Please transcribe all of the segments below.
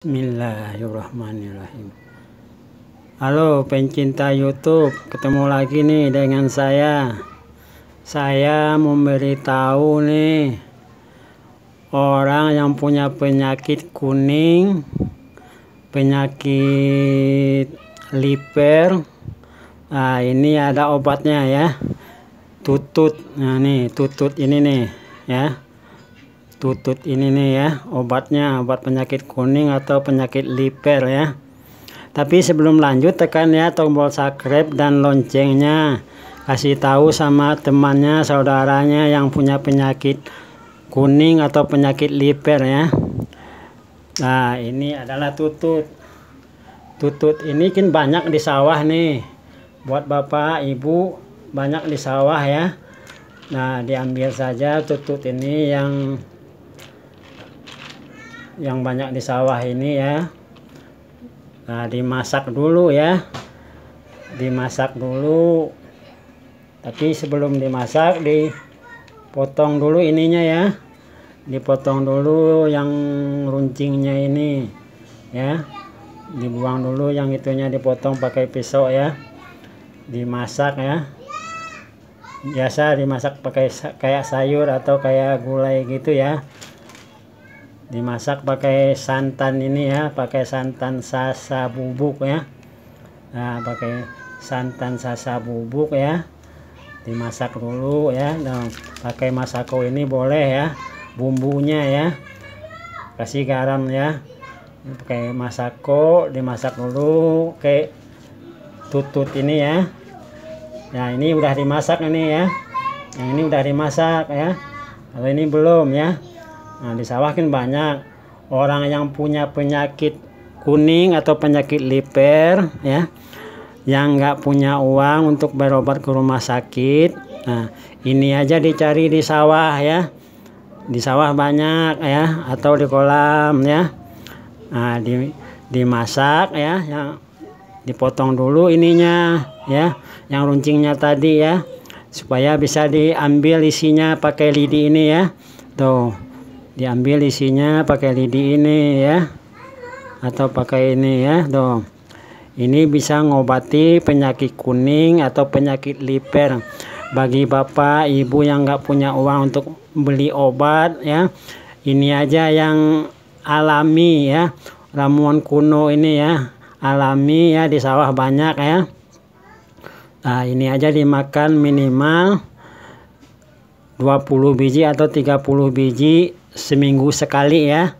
Bismillahirrahmanirrahim. Halo pencinta YouTube, ketemu lagi nih dengan saya. Saya memberitahu nih orang yang punya penyakit kuning, penyakit liver. Nah, ini ada obatnya ya. Tutut. Nah, nih tutut ini nih ya. Tutut ini nih ya, obatnya, obat penyakit kuning atau penyakit liver ya. Tapi sebelum lanjut, tekan ya tombol subscribe dan loncengnya, kasih tahu sama temannya, saudaranya yang punya penyakit kuning atau penyakit liver ya. Nah, ini adalah tutut. Tutut ini kan banyak di sawah nih, buat bapak ibu banyak di sawah ya. Nah, diambil saja tutut ini yang banyak di sawah ini ya. Nah, dimasak dulu ya, dimasak dulu. Tapi sebelum dimasak, dipotong dulu ininya ya, dipotong dulu yang runcingnya ini ya, dibuang dulu yang itunya, dipotong pakai pisau ya. Dimasak ya, biasa dimasak pakai kayak sayur atau kayak gulai gitu ya. Dimasak pakai santan ini ya, pakai santan sasa bubuk ya. Nah, pakai santan sasa bubuk ya, dimasak dulu ya. Nah, pakai masako ini boleh ya, bumbunya ya, kasih garam ya, pakai masako, dimasak dulu kayak tutut ini ya. Nah, ini udah dimasak ini ya, yang ini udah dimasak ya, kalau ini belum ya. Nah, di sawah kan banyak orang yang punya penyakit kuning atau penyakit liver ya, yang nggak punya uang untuk berobat ke rumah sakit. Nah, ini aja dicari di sawah ya, di sawah banyak ya, atau di kolam ya. Nah, dimasak ya, yang dipotong dulu ininya ya, yang runcingnya tadi ya, supaya bisa diambil isinya pakai lidi ini ya. Tuh, diambil isinya pakai lidi ini ya, atau pakai ini ya dong. Ini bisa ngobati penyakit kuning atau penyakit liver. Bagi bapak ibu yang nggak punya uang untuk beli obat ya, ini aja yang alami ya, ramuan kuno ini ya, alami ya, di sawah banyak ya. Nah, ini aja dimakan minimal 20 biji atau 30 biji seminggu sekali ya.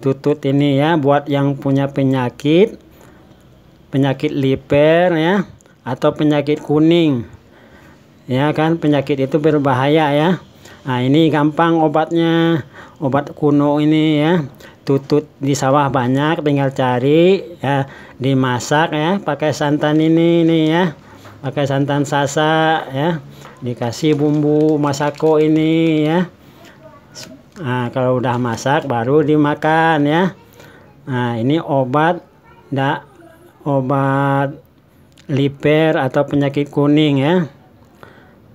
Tutut ini ya, buat yang punya penyakit liver ya, atau penyakit kuning ya kan, penyakit itu berbahaya ya. Nah, ini gampang obatnya, obat kuno ini ya. Tutut di sawah banyak, tinggal cari ya, dimasak ya, pakai santan ini nih ya, pakai santan sasa ya, dikasih bumbu masako ini ya. Nah, kalau udah masak baru dimakan ya. Nah, ini obat liver atau penyakit kuning ya.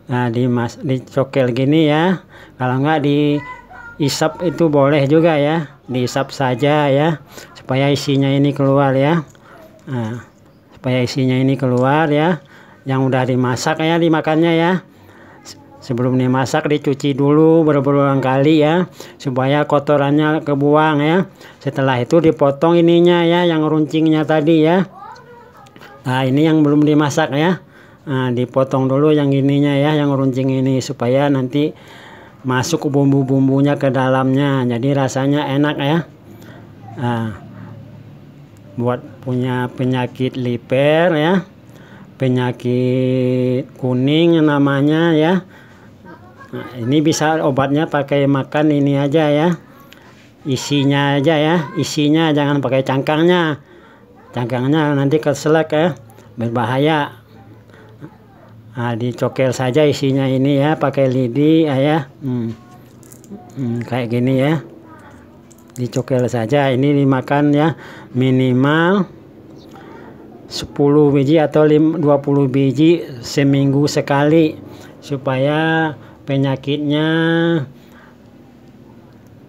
Nah, dicokel gini ya. Kalau nggak diisap itu boleh juga ya, diisap saja ya, supaya isinya ini keluar ya. Nah, supaya isinya ini keluar ya. Yang udah dimasak ya, dimakannya ya. Sebelum dimasak dicuci dulu berulang kali ya, supaya kotorannya kebuang ya. Setelah itu dipotong ininya ya, yang runcingnya tadi ya. Nah, ini yang belum dimasak ya. Nah, dipotong dulu yang ininya ya, yang runcing ini, supaya nanti masuk bumbu-bumbunya ke dalamnya, jadi rasanya enak ya. Nah, buat punya penyakit liver ya, penyakit kuning namanya ya. Nah, ini bisa obatnya pakai makan ini aja ya, isinya aja ya, isinya, jangan pakai cangkangnya. Cangkangnya nanti keselak ya, berbahaya. Nah, dicokel saja isinya ini ya, pakai lidi ya. Kayak gini ya, dicokel saja. Ini dimakan ya, minimal 10 biji atau 20 biji seminggu sekali, supaya penyakitnya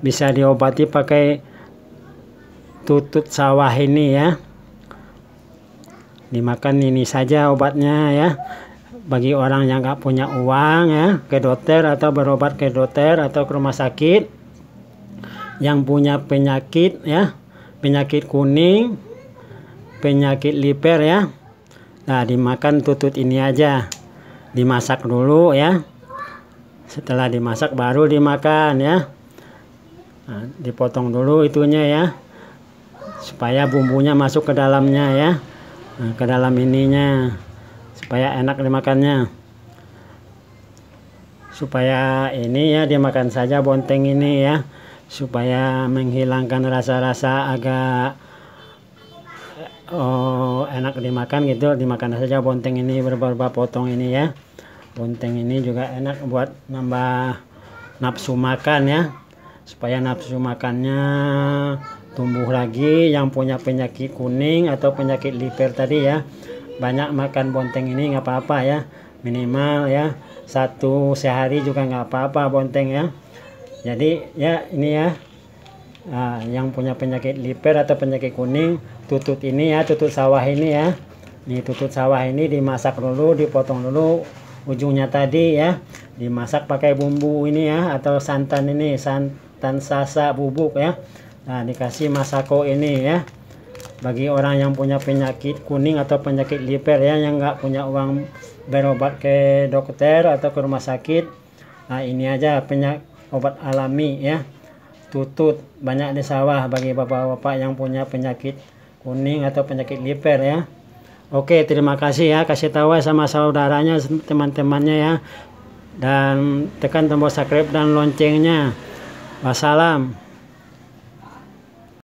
bisa diobati pakai tutut sawah ini ya. Dimakan ini saja obatnya ya. Bagi orang yang nggak punya uang ya, ke dokter atau berobat ke dokter atau ke rumah sakit, yang punya penyakit ya, penyakit kuning, penyakit liver ya. Nah, dimakan tutut ini aja. Dimasak dulu ya. Setelah dimasak baru dimakan ya. Nah, dipotong dulu itunya ya, supaya bumbunya masuk ke dalamnya ya. Nah, ke dalam ininya, supaya enak dimakannya. Supaya ini ya dimakan saja bonteng ini ya, supaya menghilangkan rasa-rasa agak enak dimakan gitu. Dimakan saja bonteng ini beberapa potong ini ya. Bonteng ini juga enak buat nambah nafsu makan ya, supaya nafsu makannya tumbuh lagi. Yang punya penyakit kuning atau penyakit liver tadi ya, banyak makan bonteng ini nggak apa-apa ya, minimal ya 1 sehari juga nggak apa-apa bonteng ya. Jadi ya ini ya, yang punya penyakit liver atau penyakit kuning, tutut ini ya, tutut sawah ini ya. Nih tutut sawah ini dimasak dulu, dipotong dulu ujungnya tadi ya, dimasak pakai bumbu ini ya, atau santan ini, santan sasa bubuk ya. Nah, dikasih masako ini ya. Bagi orang yang punya penyakit kuning atau penyakit liver ya, yang nggak punya uang berobat ke dokter atau ke rumah sakit, nah ini aja obat alami ya, tutut banyak di sawah bagi bapak-bapak yang punya penyakit kuning atau penyakit liver ya. Oke, terima kasih ya, kasih tahu sama saudaranya, teman-temannya ya, dan tekan tombol subscribe dan loncengnya. Wassalam.